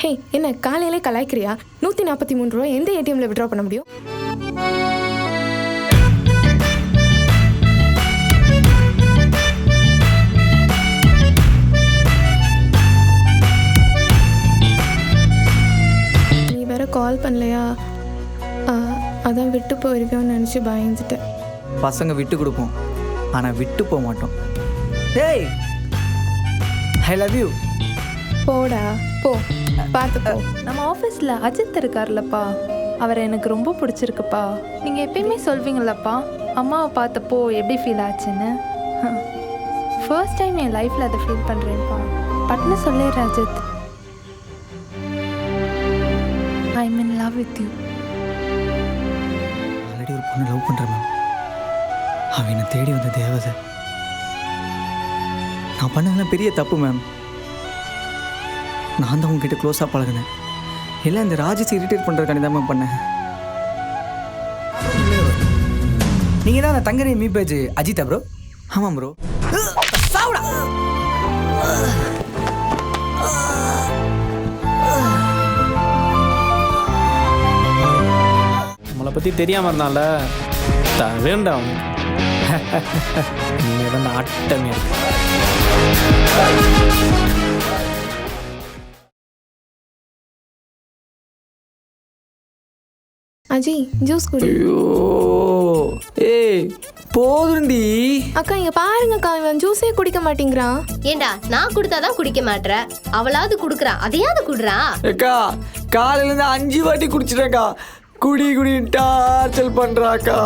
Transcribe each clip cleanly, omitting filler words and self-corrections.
ஹே, என்ன காலையிலே கலாய்க்கிறியா? 143 ரூபா எந்த ஏடிஎம்ல விட்ரா பண்ண முடியும்? நீ வேற கால் பண்ணலையா? அதான் விட்டு போயிருக்கோன்னு நினச்சி பயந்துட்டேன். பசங்க விட்டு கொடுப்போம், ஆனால் விட்டு போக மாட்டோம். டேய், ஐ லவ் யூ. போடா போ, பார்த்து போ. நம்ம ஆஃபீஸில் அஜித் இருக்கார்லப்பா, அவரை எனக்கு ரொம்ப பிடிச்சிருக்குப்பா. நீங்கள் எப்பயுமே சொல்வீங்களப்பா அம்மாவை பார்த்தப்போ எப்படி ஃபீல் ஆச்சுன்னு. ஃபர்ஸ்ட் டைம் என் லைஃப்பில் அதை ஃபீல் பண்ணுறேன்ப்பா. பட்னு சொல்லிடுறேன் Ajith, I am in love with you. Already ஒரு பொண்ணு லவ் பண்ணுறேன் மேம். அவன் என்னை தேடி வந்த தேவதை. நான் பண்ணதெல்லாம் பெரிய தப்பு மேம். நான் தான் உங்ககிட்ட க்ளோஸாக பழகினேன். எல்லாம் இந்த ராஜேஷ் இரிட்டேட் பண்ணுறதுக்காண்டி தான் மேம் பண்ணேன். நீங்கள் தான் அந்த தங்கரை மீ பேஜ் அஜித்தா ப்ரோ? ஆமாம் ப்ரோ. நம்மளை பற்றி தெரியாமல் இருந்தால வேண்டாம். நீங்கள் ஆட்டமே இருக்கு. அஜி, ஜூஸ் குடி. ஐயோ, ஏய் போதுண்டி. அக்கா இங்க பாருங்கக்கா, இவன் ஜூஸே குடிக்க மாட்டேங்கிறான். ஏண்டா நான் கொடுத்தாதான் குடிக்க மாட்டேற, அவளாவது குடுக்குறா, அதையாவது குடுறா. அக்கா காலையிலேருந்து 5 வாட்டி குடிச்சிட்டேக்கா. குடி குடி டார்ச்சல் பண்றாக்கா.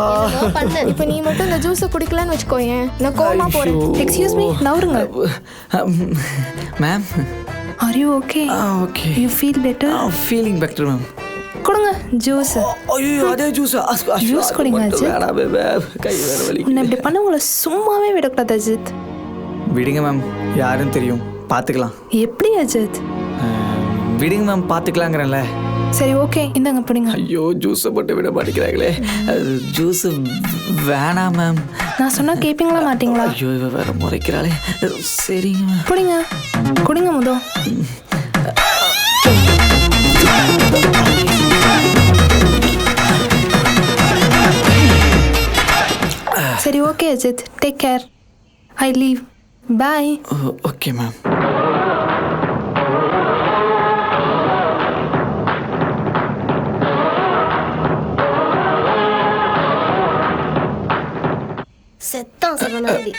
இப்ப நீ மட்டும் இந்த ஜூஸை குடிக்கலன்னு வச்சுக்கோயேன், நான் கோமா போறேன். எக்ஸ்கியூஸ் மீ, நவருங்க. Ma'am, are you okay? Okay. You feel better? Feeling better ma'am. கொடுங்க ஜூஸ். ஐயோ, அதே ஜூஸா? ஜூஸ் குடிங்க அஜித். கை வேற வலி. உன்னை இப்படி பண்ண உங்களை சும்மாவே விடக்கூடாது அஜித். விடுங்க மேம், யாருன்னு தெரியும், பார்த்துக்கலாம். எப்படி அஜித்? விடுங்க மேம், பார்த்துக்கலாங்கிறேன்ல. சரி ஓகே, இந்தாங்க பிடிங்க. ஐயோ, ஜூஸை மட்டும் விட மாட்டேங்கிறாங்களே. ஜூஸ் வேணாம் மேம். நான் சொன்னா கேட்பீங்களா மாட்டீங்களா? ஐயோ, இவ வேற முறைக்கிறாளே. சரிங்க மேம். பிடிங்க, குடிங்க முதல். சரி okay Ajith, take care. I leave. Bye. Okay ma'am. செத்தான் சரணாதி.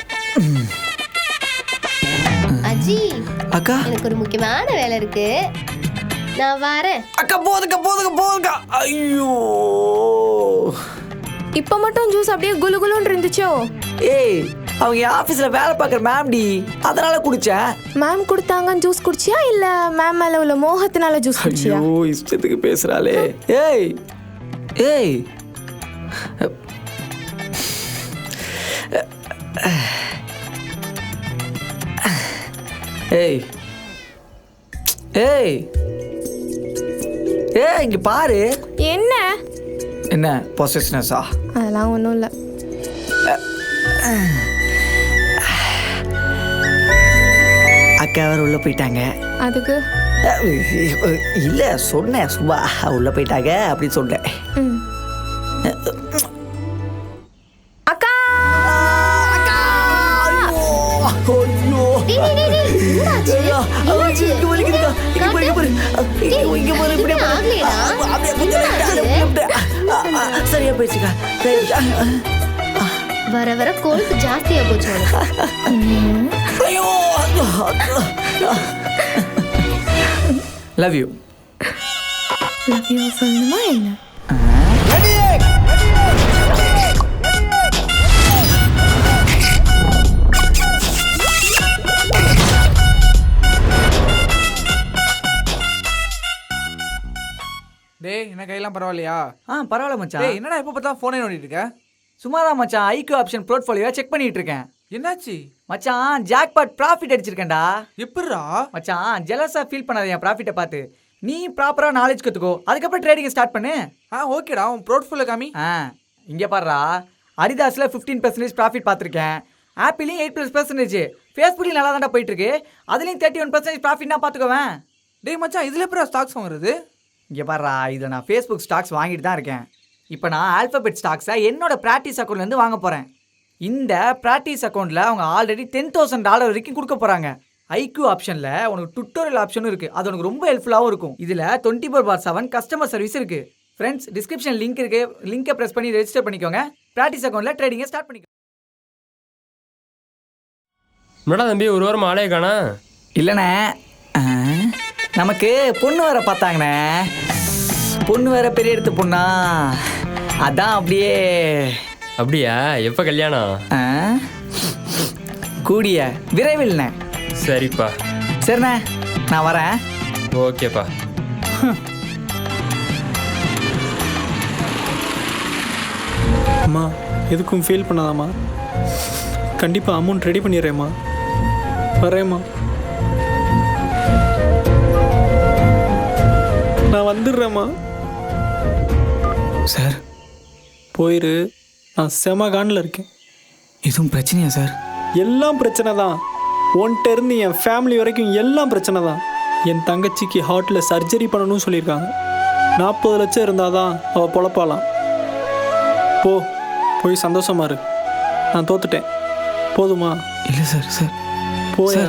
அஜி, அக்கா எனக்கு ஒரு முக்கியமான வேலை இருக்கு, நான் வரேன். அக்கா போதுங்க. ஐயோ, இப்ப மட்டும் ஜூஸ் அப்படியே குலு குலுன்னு இருந்துச்சோ? ஏய், அவங்க ஆபீஸ்ல வேலை பார்க்குற மேம்டி, அதனால குடிச்சேன். மேம் கொடுத்தாங்க ஜூஸ் குடிச்சியா, இல்ல மேம் மேல உள்ள மோகத்தினால ஜூஸ் குடிச்சியா? ஐயோ, இஷ்டத்துக்கு பேசுறாளே. ஏய் ஏய் ஏய் ஏய் ஏய், இங்க பாரு. என்ன பொசஸ்னஸா? அதெல்லாம் ஒன்றும் இல்லை. அக்கா அவர் உள்ள போயிட்டாங்க. அதுக்கு இல்ல சொன்னேன், சும்மா உள்ள போயிட்டாங்க அப்படி சொன்னேன். அக்கா சரியா போயிடுச்சுக்கா. வர வர கொழுப்பு ஜாஸ்தியா போச்சு. Love you. லவ் யூ சொல்லணுமா என்ன? டேய், என்ன கையெல்லாம் பரவாயில்லையா? பரவாயில்ல மச்சான். டேய், என்னடா எப்போ பார்த்தா ஃபோனே நோண்டிட்டு இருக்க? சும்மாதான் மச்சான், ஐக்யூ ஆப்ஷன் போர்ட்ஃபோலியோ செக் பண்ணிட்டு இருக்கேன். என்னாச்சு மச்சான்? Jackpot profit அடிச்சிருக்கேன்டா. எப்படிரா மச்சான், ஜெலஸா ஃபீல் பண்ணாத என் ப்ராஃபிட்டை பார்த்து. நீ ப்ராப்பரா நாலேஜ் கத்துக்கோ, அதுக்கப்புறம் ட்ரேடிங் ஸ்டார்ட் பண்ணு. ஓகேடா, உன் போர்ட்ஃபோலியோ காமி. இங்க பாருடா, அடிதாஸ்ல 15% ப்ராஃபிட் பார்த்துருக்கேன். ஆப்பிளையும் 8+%, ஃபேஸ்புக்லையும் நல்லா தான்டா போயிட்டு இருக்கு. அதுலேயும் 31% ப்ராஃபிட்னா பார்த்துக்கோவேன். டேய் மச்சான் இதில் எப்போ ஸ்டாக்ஸ் வாங்குறது? இங்கே பாருடா, இதில் நான் ஃபேஸ்புக் ஸ்டாக்ஸ் வாங்கிட்டு தான் இருக்கேன். இப்போ நான் ஆல்ஃபபெட் ஸ்டாக்ஸை என்னோட ப்ராக்டிஸ் அக்கௌண்ட்லேருந்து வாங்க போகிறேன். இந்த ப்ராக்டிஸ் அக்கௌண்ட்டில் அவங்க ஆல்ரெடி $10,000 வரைக்கும் கொடுக்க போகிறாங்க. ஐக்யூ ஆப்ஷனில் உனக்கு டுட்டோரியல் ஆப்ஷனும் இருக்குது. அது உனக்கு ரொம்ப ஹெல்ப்ஃபுல்லாகவும் இருக்கும். இதில் 24/7 கஸ்டமர் சர்வீஸ் இருக்குது. ஃப்ரெண்ட்ஸ், டிஸ்கிரிப்ஷன் லிங்க் இருக்குது. லிங்கை ப்ரெஸ் பண்ணி ரெஜிஸ்டர் பண்ணிக்கோங்க. ப்ராக்டிஸ் அக்கௌண்ட்டில் ட்ரேடிங்கை ஸ்டார்ட் பண்ணிக்கோங்க. என்னடா தம்பி ஒரு வாரம் ஆளே காணா? இல்லைண்ணே, நமக்கு பொண்ணு வேற பார்த்தாங்கண்ணே. பொண்ணு வேற பெரிய எடுத்து பொண்ணா, அதான் அப்படியே. அப்படியா? எப்போ கல்யாணம்? கூடிய விரைவில்ண்ணே. சரிப்பா. சரிண்ணே, நான் வரேன். ஓகேப்பா. அம்மா எதுக்கும் ஃபீல் பண்ணாதாம்மா. கண்டிப்பாக அமௌண்ட் ரெடி பண்ணிடுறேம்மா. வரேம்மா. நான் வந்துடுறேம்மா. சார் போயிரு. நான் செம காண்டில் இருக்கேன். எதுவும் பிரச்சனையா சார்? எல்லாம் பிரச்சனை தான். ஒன்ட்ட இருந்து என் ஃபேமிலி வரைக்கும் எல்லாம் பிரச்சனை தான். என் தங்கச்சிக்கு ஹார்ட்டில் சர்ஜரி பண்ணணும்னு சொல்லியிருக்காங்க. 40 லட்சம் இருந்தால் தான் அவள் பொழப்பாலாம். போய் சந்தோஷமா இரு. நான் தோத்துட்டேன். போதுமா? இல்லை சார். சார் போயா?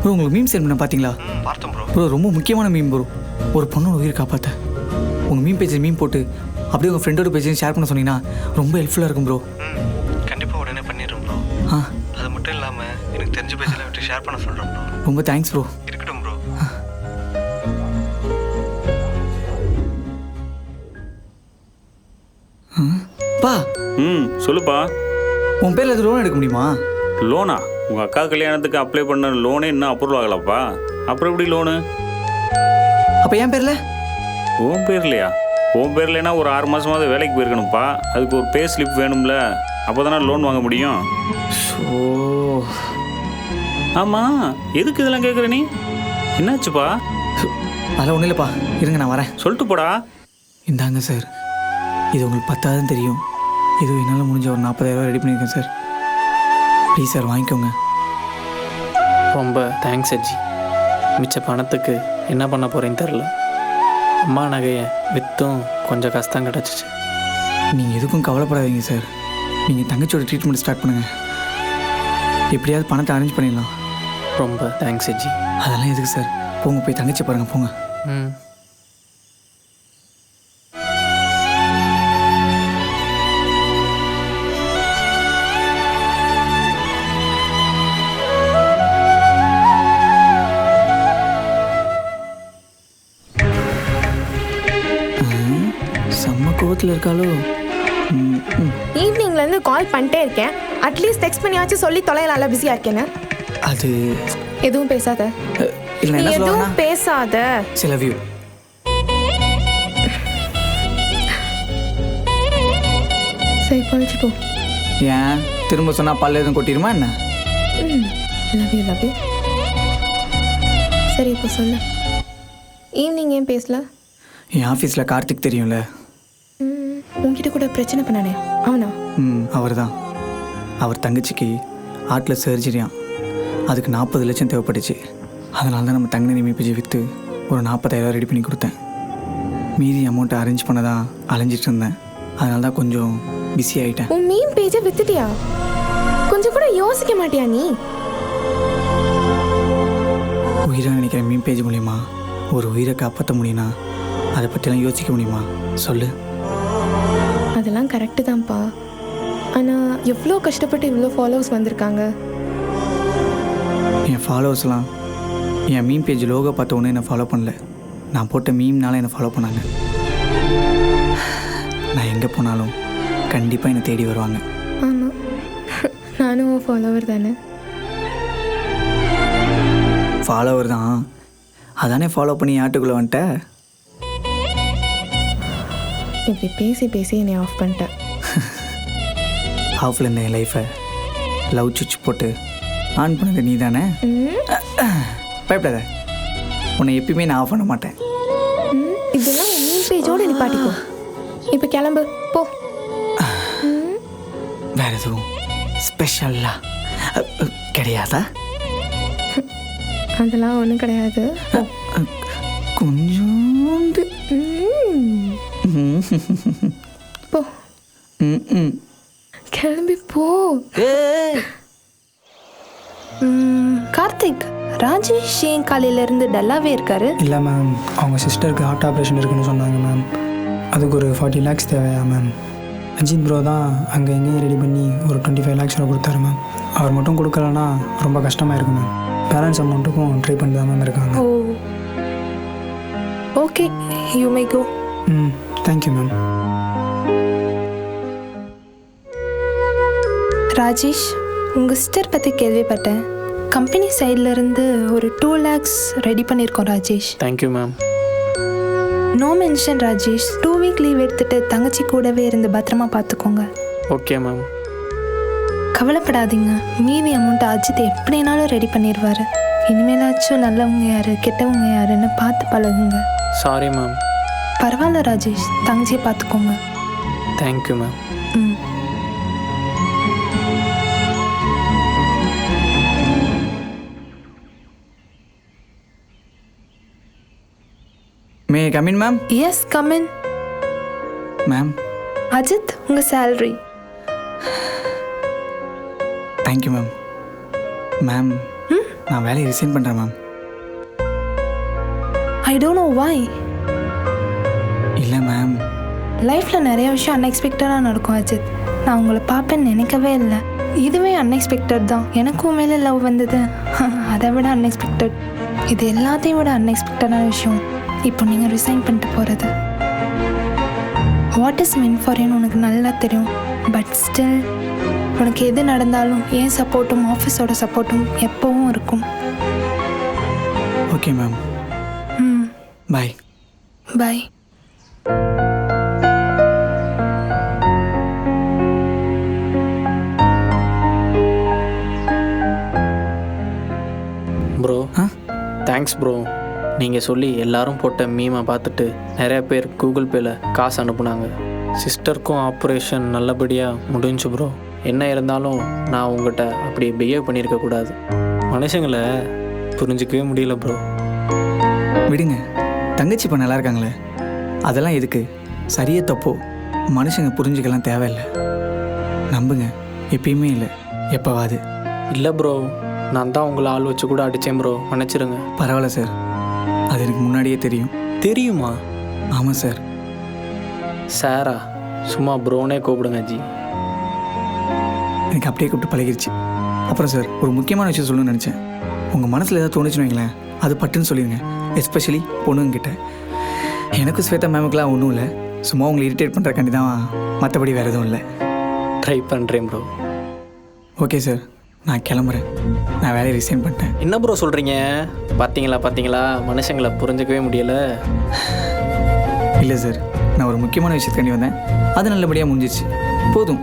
ப்ரோ, உங்களுக்கு மீம் சென்ட் பண்ண பார்த்தீங்களா? பார்த்தேன் ப்ரோ. ப்ரோ, ரொம்ப முக்கியமான மீம் ப்ரோ. ஒரு பொண்ணோட உயிரை காப்பாற்ற உங்கள் மீம் பேஜ் மீம் போட்டு அப்படியே உங்கள் ஃப்ரெண்டோட பேஜையும் ஷேர் பண்ண சொன்னீங்கன்னா ரொம்ப ஹெல்ப்ஃபுல்லாக இருக்கும் ப்ரோ. கண்டிப்பாக உடனே பண்ணிடுறேன் ப்ரோ. அது மட்டும் இல்லாமல் எனக்கு தெரிஞ்ச பேஜில் விட்டு ஷேர் பண்ண சொல்கிறேன் ப்ரோ. ரொம்ப தேங்க்ஸ் ப்ரோ. இருக்கட்டும் ப்ரோ. பா. சொல்லுப்பா. உன் பேரில் எது லோன் எடுக்க முடியுமா? லோனா? உங்கள் அக்கா கல்யாணத்துக்கு அப்ளை பண்ண லோனே இன்னும் அப்ரூவல் ஆகலப்பா. அப்புறம் எப்படி லோனு? அப்போ என் பேரில்? உன் பேர்லையா? உன் பேர்லனா ஒரு 6 மாதமாவது வேலைக்கு போயிருக்கணும்ப்பா. அதுக்கு ஒரு பே ஸ்லிப் வேணும்ல, அப்போ தானே லோன் வாங்க முடியும். ஓ ஆமாம், எதுக்கு இதெல்லாம் கேட்குற நீ? என்னாச்சுப்பா? அதெல்லாம் ஒன்றும் இல்லைப்பா, இருங்க நான் வரேன். சொல்லிட்டு போடா. இந்தாங்க சார், இது உங்களுக்கு 10,000 தெரியும். இது என்னால் முடிஞ்ச ஒரு 40,000 ரெடி பண்ணியிருக்கேன் சார். ப்ளீஸ் சார் வாங்கிக்கோங்க. ரொம்ப தேங்க்ஸ் அஜி. மிச்ச பணத்துக்கு என்ன பண்ண போகிறேன்னு தெரில. அம்மா நகையை விற்றும் கொஞ்சம் கஷ்டம் கிடச்சிச்சு. நீங்கள் எதுக்கும் கவலைப்படாதீங்க சார். நீங்கள் தங்கச்சியோட ட்ரீட்மெண்ட் ஸ்டார்ட் பண்ணுங்கள். எப்படியாவது பணத்தை அரேஞ்ச் பண்ணிடலாம். ரொம்ப தேங்க்ஸ் அஜி. அதெல்லாம் எதுக்கு சார்? போங்க, போய் தங்கச்சி பாருங்கள், போங்க. செம்ம கோவத்தில் இருக்காளோ? ஈவினிங்லேருந்து கால் பண்ணிட்டே இருக்கேன். அட்லீஸ்ட் டெக்ஸ்ட் பண்ணியாச்சும் சொல்லி தொலைலால பிஸியாக இருக்கேன்னு. அது எதுவும் பேசாத. இல்லை, என்ன எதுவும் சொல்லுவாங்கன்னா பேசாத. சில வியூ. சரி போயிடுச்சு போ. ஏன் திரும்ப சொன்னால் பல்ல எதுவும் கொட்டிடுமா என்ன? Love you love you. சரி இப்போ சொல்லு, ஈவினிங் ஏன் பேசல? என் ஆஃபீஸில் கார்த்திக் தெரியும்ல, உங்ககிட்ட கூட பிரச்சனை பண்ணானே அவனா? அவர் தான். அவர் தங்கச்சிக்கு ஹார்ட்டில் சர்ஜரியாம். அதுக்கு 40 லட்சம் தேவைப்பட்டுச்சு. அதனால தான் நம்ம தங்க நிமிப்பிச்சு விற்று ஒரு 40,000 ரெடி பண்ணி கொடுத்தேன். மீதி அமௌண்ட்டை அரேஞ்ச் பண்ண தான் அலைஞ்சிட்டு இருந்தேன். அதனால தான் கொஞ்சம் பிஸி ஆகிட்டேன். உன் மீன் பேஜை வித்துட்டியா? கொஞ்சம் கூட யோசிக்க மாட்டியா நீ? உயிராக நினைக்கிற மீன் பேஜ் மூலிமா ஒரு உயிரை காப்பாற்ற முடியும்னா அதை பற்றிலாம் யோசிக்க முடியுமா சொல்லு? அதெல்லாம் கரெக்டு தான்ப்பா. ஆனால் எவ்வளோ கஷ்டப்பட்டு இவ்வளோ ஃபாலோவர்ஸ் வந்திருக்காங்க. என் ஃபாலோவர்ஸ்லாம் என் மீன் பேஜ் லோகோ பார்த்த உடனே என்னை ஃபாலோ பண்ணல. நான் போட்ட மீம்னால என்னை ஃபாலோ பண்ணாங்க. நான் எங்கே போனாலும் கண்டிப்பாக என்னை தேடி வருவாங்க. ஆமாம், நானும் ஃபாலோவர் தானே. ஃபாலோவர் தான், அதானே ஃபாலோ பண்ணி ஆட்டுக்குள்ளே வந்துட்ட. இப்படி பேசி பேசி என்னை ஆஃப் பண்ணிட்டேன். ஆஃப்ல இருந்த என் லைஃப்பை லவ் சுவிட்ச் போட்டு ஆன் பண்ணது நீ தானே? பயப்படாத, உன்னை எப்பயுமே நான் ஆஃப் பண்ண மாட்டேன். இதெல்லாம் மீன் பேஜோடு நிப்பாட்டிக்கோ. இப்போ கிளம்பு போ. வேற எதுவும் ஸ்பெஷல்லா கிடையாதா? அதெல்லாம் ஒன்றும் கிடையாது. கொஞ்சோண்டு போ, கிளம்பி போ. கார்த்திக், ராஜேஷ் ஏன் காலையிலேருந்து டல்லாகவே இருக்காரு? இல்லை மேம், அவங்க சிஸ்டருக்கு ஹார்ட் ஆப்ரேஷன் இருக்குன்னு சொன்னாங்க மேம். அதுக்கு ஒரு 40 lakhs தேவையா மேம். அஜித் ப்ரோ தான் அங்கே எங்கேயும் ரெடி பண்ணி ஒரு 25 lakhs கொடுத்தாரு மேம். அவர் மட்டும் கொடுக்கலன்னா ரொம்ப கஷ்டமாக இருக்கு மேம். பேரண்ட்ஸ் அமௌண்ட்டுக்கும் ட்ரை பண்ணி தான் மேம் இருக்காங்க. Oh okay, you may go. Thank you ma'am. Rajesh, உங்கள் சிஸ்டர் பற்றி கேள்விப்பட்டேன். கம்பெனி சைட்லேருந்து ஒரு 2 lakhs ரெடி பண்ணியிருக்கோம் Rajesh. Thank you ma'am. No mention Rajesh. 2 week leave எடுத்துகிட்டு தங்கச்சி கூடவே இருந்து பத்திரமா பார்த்துக்கோங்க. Okay ma'am. கவலைப்படாதீங்க, மீதி அமௌண்ட்டை அஜித் எப்படினாலும் ரெடி பண்ணிடுவார். இனிமேலாச்சும் நல்லவங்க யார் கெட்டவங்க யாருன்னு பார்த்து பழகுங்க. Sorry ma'am. பரவாயில்ல ராஜேஷ், தங்கச்சியை பார்த்துக்கோங்க. Thank you ma'am. ம். May come in ma'am? Yes, come in. Ma'am, Ajith, உங்கள் சேலரி. Thank you ma'am. மேம், நான் வேலையை ரிசைன் பண்ணுறேன் ma'am. I don't know why. இல்லை மேம், லைஃப்பில் நிறைய விஷயம் அன்எக்ஸ்பெக்டடாக நடக்கும் அஜித். நான் உங்களை பார்ப்பேன்னு நினைக்கவே இல்லை. இதுவே அன்எக்ஸ்பெக்டட் தான். எனக்கும் மேலே லவ் வந்தது, அதை விட அன்எக்ஸ்பெக்டட். இது எல்லாத்தையும் விட அன்எக்ஸ்பெக்டடான விஷயம் இப்போ நீங்கள் ரிசைன் பண்ணிட்டு போகிறது. வாட் இஸ் மீன் ஃபார் யூன்னு உனக்கு நல்லா தெரியும். பட் ஸ்டில் உனக்கு எது நடந்தாலும் என் சப்போர்ட்டும் ஆஃபீஸோட சப்போர்ட்டும் எப்போவும் இருக்கும். Okay ma'am. Bye. Bye. Bro, thanks bro. நீங்கள் சொல்லி எல்லாரும் போட்ட மீமை பார்த்துட்டு நிறைய பேர் கூகுள் பேயில் காசு அனுப்புனாங்க. சிஸ்டருக்கும் ஆப்ரேஷன் நல்லபடியாக முடிஞ்சு ப்ரோ. என்ன இருந்தாலும் நான் உங்கள்கிட்ட அப்படி பிஹேவ் பண்ணியிருக்கக்கூடாது. மனுஷங்களை புரிஞ்சிக்கவே முடியல ப்ரோ. விடுங்க, தங்கச்சி இப்போ நல்லா இருக்காங்களே, அதெல்லாம் எதுக்கு? சரியே தப்போ மனுஷங்க புரிஞ்சுக்கலாம் தேவையில்லை. நம்புங்க, எப்பயுமே இல்லை, எப்போவாது. இல்லை ப்ரோ, நான் தான் உங்களை ஆள் வச்சு கூட அடித்தேன் ப்ரோ, மன்னிச்சிருங்க. பரவாயில்ல சார், அது எனக்கு முன்னாடியே தெரியும். தெரியுமா? ஆமாம் சார். சாரா? சும்மா ப்ரோனே கூப்பிடுங்க ஜி. எனக்கு அப்படியே கூப்பிட்டு பழகிருச்சு. அப்புறம் சார், ஒரு முக்கியமான விஷயம் சொல்லணும்னு நினச்சேன். உங்கள் மனசில் ஏதாவது தோணுச்சுன்னு வைங்களேன், அது பட்டுன்னு சொல்லிடுங்க. எஸ்பெஷலி பொண்ணுங்கிட்ட. எனக்கும் ஸ்வேதா மேமுக்கெலாம் ஒன்றும் இல்லை, சும்மா உங்களை இரிட்டேட் பண்ணுறக்காண்டி தான், மற்றபடி வேறு எதுவும் இல்லை. ட்ரை பண்ணுறேன் ப்ரோ. ஓகே சார், நான் கிளம்புறேன். நான் வேலையை ரிசைன் பண்ணிட்டேன். என்ன ப்ரோ சொல்கிறீங்க? பார்த்தீங்களா, மனுஷங்களை புரிஞ்சிக்கவே முடியலை. இல்லை சார், நான் ஒரு முக்கியமான விஷயத்துக்காண்டி வந்தேன், அது நல்லபடியாக முடிஞ்சிச்சு. போதும்,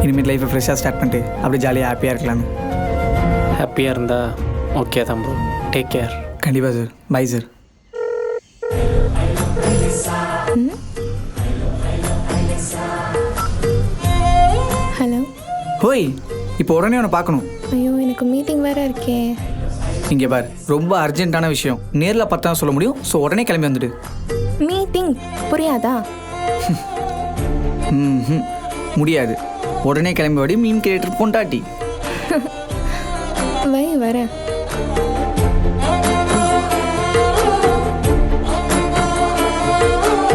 இனிமேல் லைஃப்பை ஃப்ரெஷ்ஷாக ஸ்டார்ட் பண்ணிட்டு அப்படியே ஜாலியாக ஹாப்பியாக இருக்கலான்னு. ஹாப்பியாக இருந்தா ஓகே தான் ப்ரோ. Take care. கண்டிப்பாக சார். Bye sir. ஹலோ. ஹோய், இப்போ உடனே உன்னை பார்க்கணும். ஐயோ, எனக்கு மீட்டிங் வேறு இருக்கே. இங்கே பார், ரொம்ப அர்ஜென்ட்டான விஷயம், நேரில் பார்த்தா சொல்ல முடியும். ஸோ உடனே கிளம்பி வந்துடு. மீட்டிங் புரியாதா? முடியாது. உடனே கிளம்பி வாடி, மீன் கிரியேட்டர் பொண்டாட்டி. வை வரேன்.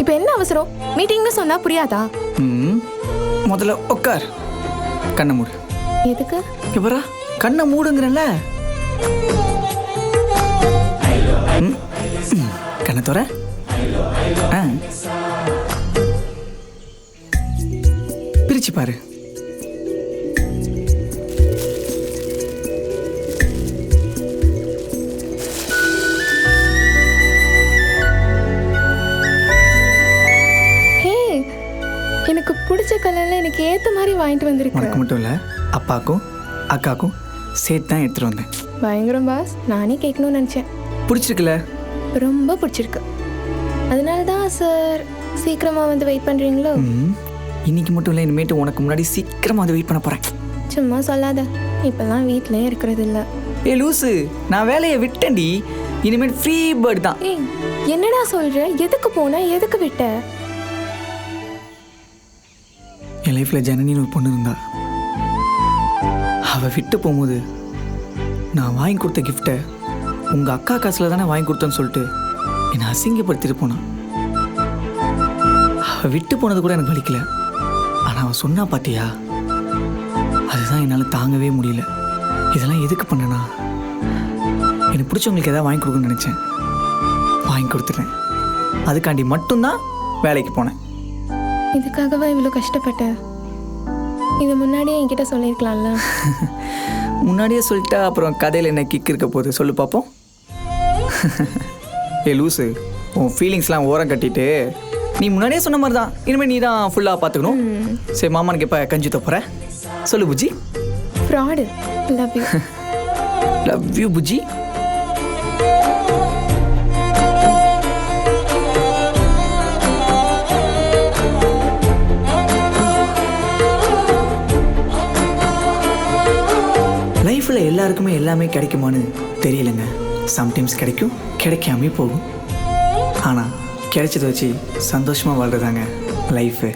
இப்போ என்ன அவசரம்? மீட்டிங்னு சொன்னா புரியாதா? முதல்ல உட்கார், கண்ணை மூடு. எதுக்கு? எப்பரா கண்ணை மூடுங்கிறல்ல. கண்ணை தோற. பிரிச்சு பாரு. பிடிச்ச கலரில் எனக்கு ஏற்ற மாதிரி வாங்கிட்டு வந்திருக்கு. உனக்கு மட்டும் இல்லை, அப்பாக்கும் அக்காக்கும் சேர்த்து தான் எடுத்துகிட்டு வந்தேன். பயங்கரம் பாஸ், நானே கேட்கணும்னு நினச்சேன். பிடிச்சிருக்குல்ல? ரொம்ப பிடிச்சிருக்கு. அதனால தான் சார் சீக்கிரமாக வந்து வெயிட் பண்ணுறீங்களோ? இன்னைக்கு மட்டும் இல்லை, இனிமேட்டு உனக்கு முன்னாடி சீக்கிரமாக வந்து வெயிட் பண்ண போகிறேன். சும்மா சொல்லாத, இப்போல்லாம் வீட்டிலே இருக்கிறது இல்லை. ஏ லூசு, நான் வேலையை விட்டேன்டி. இனிமேல் ஃப்ரீ பேர்ட் தான். ஏய் என்னடா சொல்கிற? எதுக்கு போன, எதுக்கு விட்ட? என் லைஃப்பில் ஜனனின்னு ஒரு பொண்ணு இருந்தா. அவள் விட்டு போகும்போது நான் வாங்கி கொடுத்த கிஃப்ட்டை உங்கள் அக்கா காசில் தானே வாங்கி கொடுத்தேன்னு சொல்லிட்டு என்னை அசிங்கப்படுத்திட்டு போனான். அவள் விட்டு போனது கூட எனக்கு வலிக்கல. ஆனால் அவன் சொன்னா பார்த்தியா, அதுதான் என்னால் தாங்கவே முடியல. இதெல்லாம் எதுக்கு பண்ணனா? எனக்கு பிடிச்சவங்களுக்கு எதாவது வாங்கி கொடுக்கணும்னு நினச்சேன், வாங்கி கொடுத்துட்டேன். அதுக்காண்டி மட்டும்தான் வேலைக்கு போனேன். இதுக்காகவா இவ்வளோ கஷ்டப்பட்ட? இது முன்னாடியே என்கிட்ட சொல்லியிருக்கலாம்ல. முன்னாடியே சொல்லிட்டா அப்புறம் கதையில் என்ன கிக் இருக்க போகுது சொல்லு பார்ப்போம். ஏ லூஸு, உன் ஃபீலிங்ஸ்லாம் ஓரம் கட்டிட்டு நீ முன்னாடியே சொன்ன மாதிரி தான் இனிமேல் நீ தான் ஃபுல்லாக பார்த்துக்கணும். சரி, மாமானுக்கு எப்போ கஞ்சி தப்புற சொல்லு Puji. Fraud. Love you. Love you Puji. லைஃப்பில் எல்லாருக்குமே எல்லாமே கிடைக்குமான்னு தெரியலைங்க. சம்டைம்ஸ் கிடைக்கும், கிடைக்காமே போகும். ஆனால் கிடைச்சதை வச்சு சந்தோஷமாக வாழ்கிறதாங்க லைஃபு.